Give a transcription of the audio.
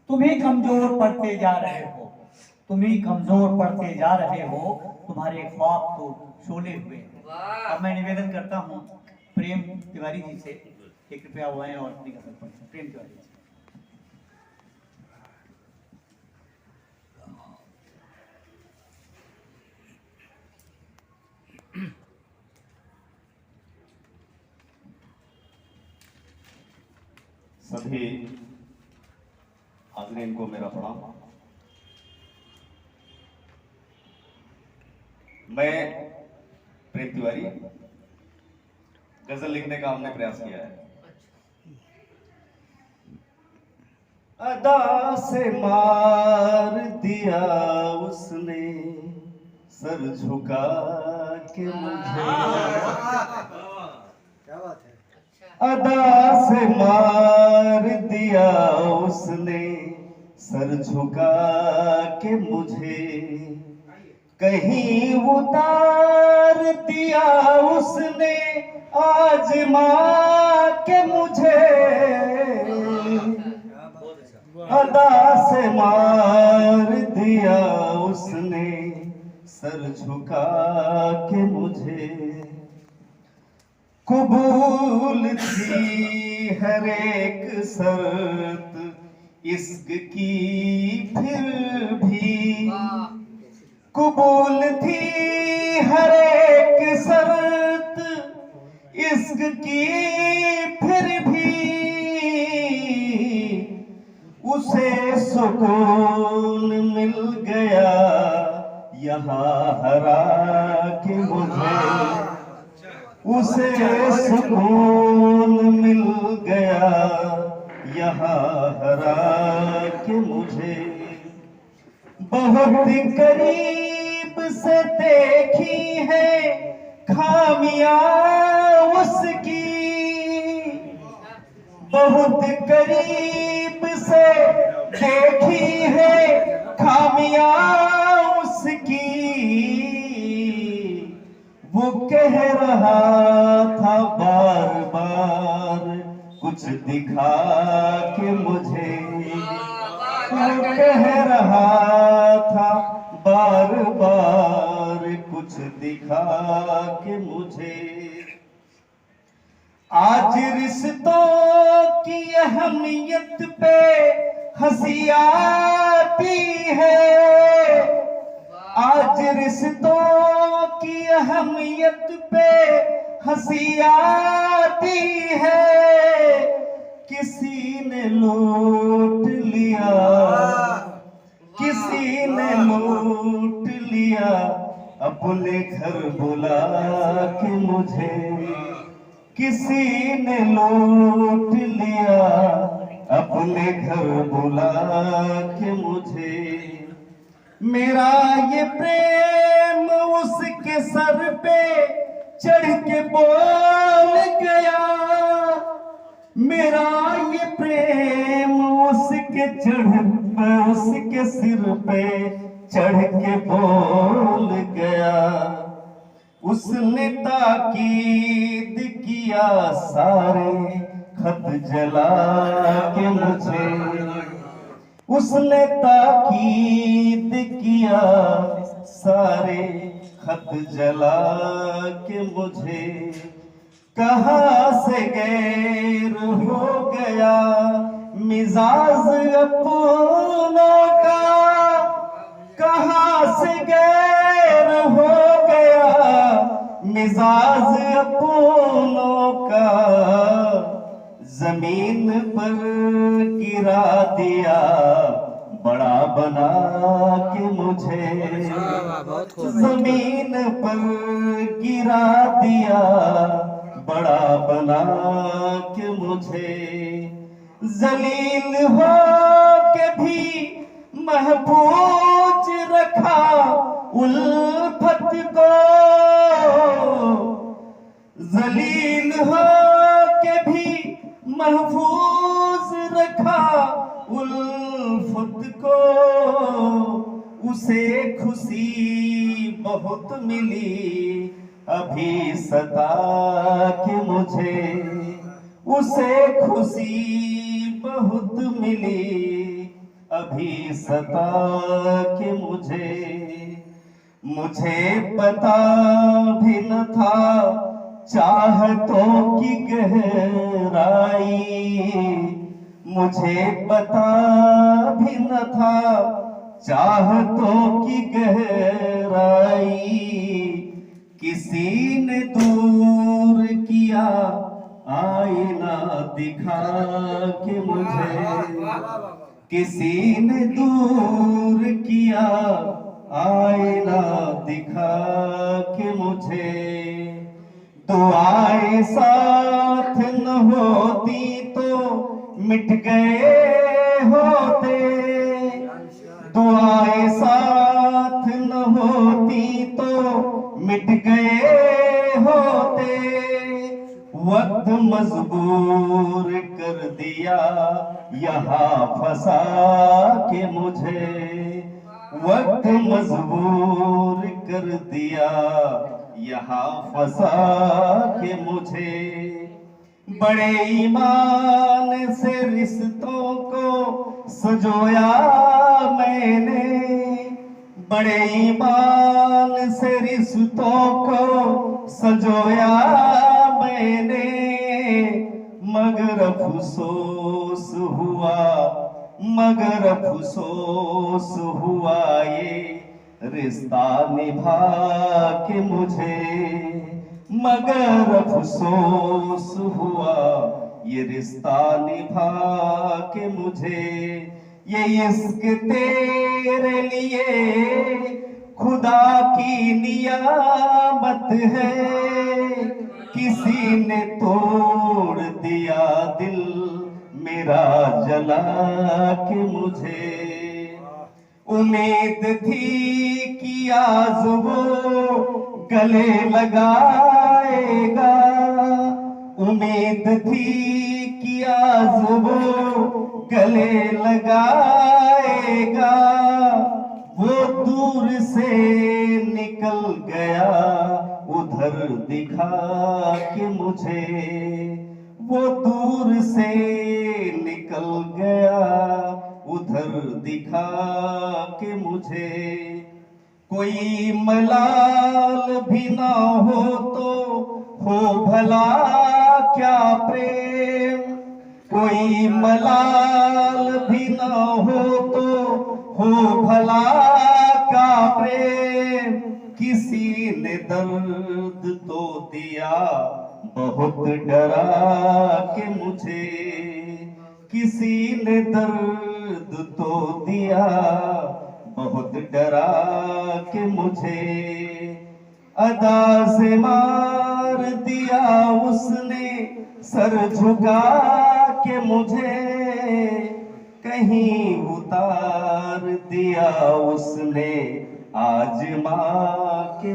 तुम ही कमजोर पड़ते जा रहे हो, तुम ही कमजोर पड़ते जा रहे हो, तुम्हारे ख्वाब तो शोले हुए हैं। अब मैं निवेदन करता हूँ प्रेम तिवारी जी से कि कृपया वो आए और अपनी गजल पढ़ें। प्रेम तिवारी जी। सभी हाज़रीन को मेरा प्रणाम। मैं प्रेम तिवारी, गजल लिखने का हमने प्रयास किया है। अदा से मार दिया उसने सर झुका के मुझे, क्या बात है। अदा से मार दिया उसने सर झुका के मुझे, कहीं उतार दिया उसने आजमा के मुझे, अदा से मार दिया उसने सर झुका के मुझे, कबूल थी हर एक शर्त इश्क की फिर भी, कबूल थी हर एक शर्त इश्क की फिर भी, उसे सुकून मिल गया यहाँ हरा के मुझे, उसे सुकून मिल गया यहाँ हरा के मुझे, बहुत करीब से देखी है खामियां उसकी, बहुत करीब से देखी है खामियां उसकी, वो कह रहा था बार बार कुछ दिखा के मुझे, वो कह रहा था बार बार कुछ दिखा के मुझे, आज रिश्तों की अहमियत पे हंसी आती है, आज रिश्तों की अहमियत पे हंसी आती है, किसी ने लूट लिया, किसी ने लूट लिया अपने घर बुला के मुझे, किसी ने लूट लिया अपने घर बुला के मुझे, मेरा ये प्रेम उसके सर पे चढ़ के बोल गया, मेरा ये प्रेम उसके सिर पे चढ़ के बोल गया, उसने ताकीद किया सारे खत जला के मुझे, उसने ताकीद किया सारे खत जला के मुझे, कहाँ से गैर हो गया मिजाज अपनों का, कहाँ से गैर हो गया मिजाज अपनों का, जमीन पर गिरा दिया बड़ा बना के मुझे, जमीन पर गिरा दिया बड़ा बना के मुझे, जलील हो के भी महफूज रखा उल्फत को, जलील हो के भी महफूज रखा उल्फत को, उसे खुशी बहुत मिली अभी सता के मुझे, उसे खुशी बहुत मिली अभी सता के मुझे पता भी न था चाहतों की गहराई, मुझे पता भी न था चाहतों की गहराई। किसी ने दूर किया आईना दिखा के किसी ने दूर किया आईना दिखा के दुआएं साथ न होती तो मिट गए होते, दुआएं साथ न होती तो मिट गए होते। वक्त मजबूर कर दिया यहाँ फंसा के वक्त मजबूर कर दिया यहाँ फंसा के बड़े ईमान से रिश्तों को सजोया मैंने, बड़े ईमान से रिश्तों को सजोया मैंने। मगर अफसोस हुआ ये रिश्ता निभा के मगर अफसोस हुआ ये रिश्ता निभा के ये इश्क तेरे लिए खुदा की नियामत है, किसी ने तोड़ दिया दिल मेरा जला के उम्मीद थी कि आज वो गले लगाएगा, उम्मीद थी कि आज वो गले लगाएगा। वो दूर से निकल गया उधर दिखा के वो दूर से निकल गया उधर दिखा के कोई मलाल भी ना हो तो हो भला क्या प्रेम, कोई मलाल भी ना हो तो हो भला क्या प्रेम। किसी ने दर्द तो दिया बहुत डरा के किसी ने दर्द तो दिया बहुत डरा के अदा से मार दिया उसने सर झुका के कहीं उतार दिया उसने आजमा के